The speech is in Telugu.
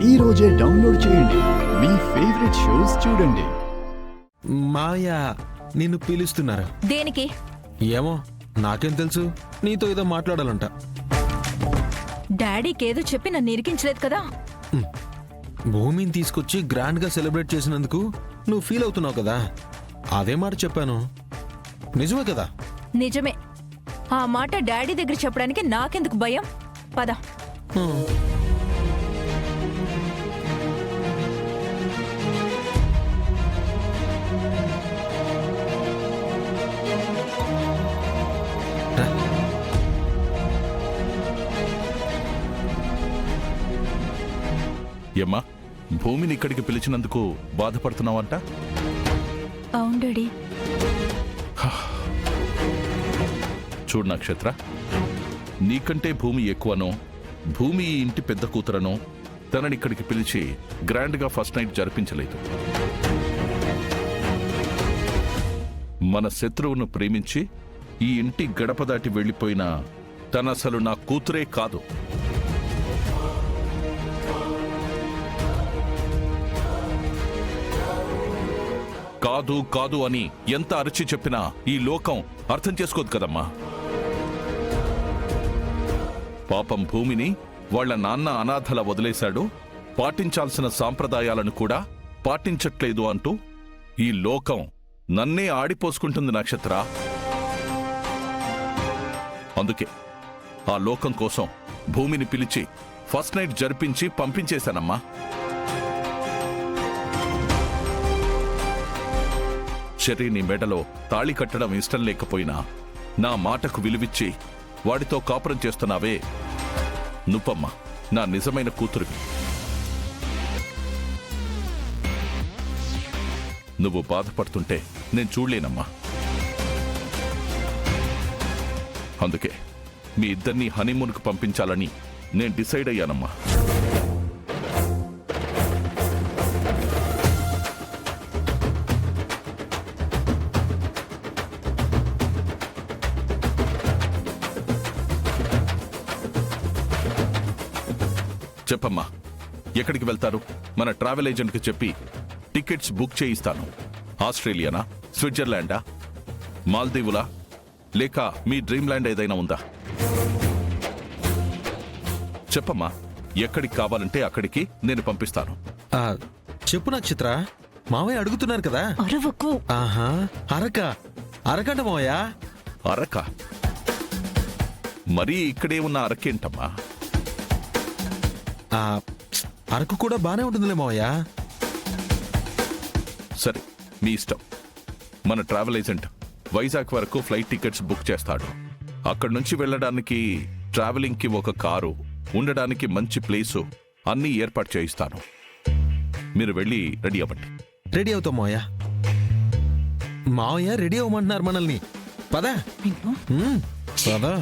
ఈ రోజే డౌన్లోడ్ చేయండి. మీ ఫేవరెట్ షోస్ చూడండి. మాయా నిన్ను పిలుస్తున్నారు. దేనికి? ఏమో నాకేం తెలుసు, నీతో ఏదో మాట్లాడాలంట. డాడీకి ఏదో చెప్పి నన్ను ఇరికించలేదు కదా. భూమిని తీసుకొచ్చి గ్రాండ్ గా సెలబ్రేట్ చేసినందుకు నువ్వు ఫీల్ అవుతున్నావు కదా, అదే మాట చెప్పాను. నిజమే కదా? నిజమే. ఆ మాట డాడీ దగ్గర చెప్పడానికి నాకెందుకు భయం? పద. ఏమ్మా, భూమిని ఇక్కడికి పిలిచినందుకు బాధపడుతున్నావంట? అవును డాడీ. చూడు నక్షత్ర, నీకంటే భూమి ఎక్కువనో, భూమి ఈ ఇంటి పెద్ద కూతురనో తనని ఇక్కడికి పిలిచి గ్రాండ్గా ఫస్ట్ నైట్ జరిపించలేదు. మన శత్రువును ప్రేమించి ఈ ఇంటి గడప దాటి వెళ్ళిపోయిన తనసలు నా కూతురే కాదు. కాదు కాదు అని ఎంత అరిచి చెప్పినా ఈ లోకం అర్థం చేసుకోదు కదమ్మా. పాపం భూమిని వాళ్ల నాన్న అనాథల వదిలేశాడు, పాటించాల్సిన సాంప్రదాయాలను కూడా పాటించట్లేదు అంటూ ఈ లోకం నన్నే ఆడిపోసుకుంటుంది నక్షత్ర. అందుకే ఆ లోకం కోసం భూమిని పిలిచి ఫస్ట్ నైట్ జరిపించి పంపించేశానమ్మా. చెర్రీని మెడలో తాళి కట్టడం ఇష్టం లేకపోయినా నా మాటకు విలువిచ్చి వాడితో కాపురం చేస్తున్నావే, నువ్వమ్మా నా నిజమైన కూతురివి. నువ్వు బాధపడుతుంటే నేను చూడలేనమ్మా. అందుకే మీ ఇద్దరినీ హనీమూన్కు పంపించాలని నేను డిసైడ్ అయ్యానమ్మా. చెప్పమ్మా, ఎక్కడికి వెళ్తారు? మన ట్రావెల్ ఏజెంట్కి చెప్పి టికెట్స్ బుక్ చేయిస్తాను. ఆస్ట్రేలియానా, స్విట్జర్లాండా, మాల్దీవులా, లేక మీ డ్రీమ్ ల్యాండ్ ఏదైనా ఉందా? చెప్పమ్మా, ఎక్కడికి కావాలంటే అక్కడికి నేను పంపిస్తాను. చెప్పు నక్షత్ర, మావయ్య అడుగుతున్నారు కదా. అరవకు. ఆహా, అరకంట మావయ్య. అరక? మరీ ఇక్కడే ఉన్న అరకేంటమ్మా? అరకు కూడా బానే ఉంటుందిలే మావయ్య. సరే, మీ ఇష్టం. మన ట్రావెల్ ఏజెంట్ వైజాగ్ వరకు ఫ్లైట్ టికెట్స్ బుక్ చేస్తాడు. అక్కడి నుంచి వెళ్ళడానికి ట్రావెలింగ్కి ఒక కారు, ఉండడానికి మంచి ప్లేసు అన్నీ ఏర్పాటు చేయిస్తాను. మీరు వెళ్ళి రెడీ అవ్వండి. రెడీ అవుతాం మావయ్య. మావయ్య రెడీ అవ్వమంటున్నారు మనల్ని. పదా పదా.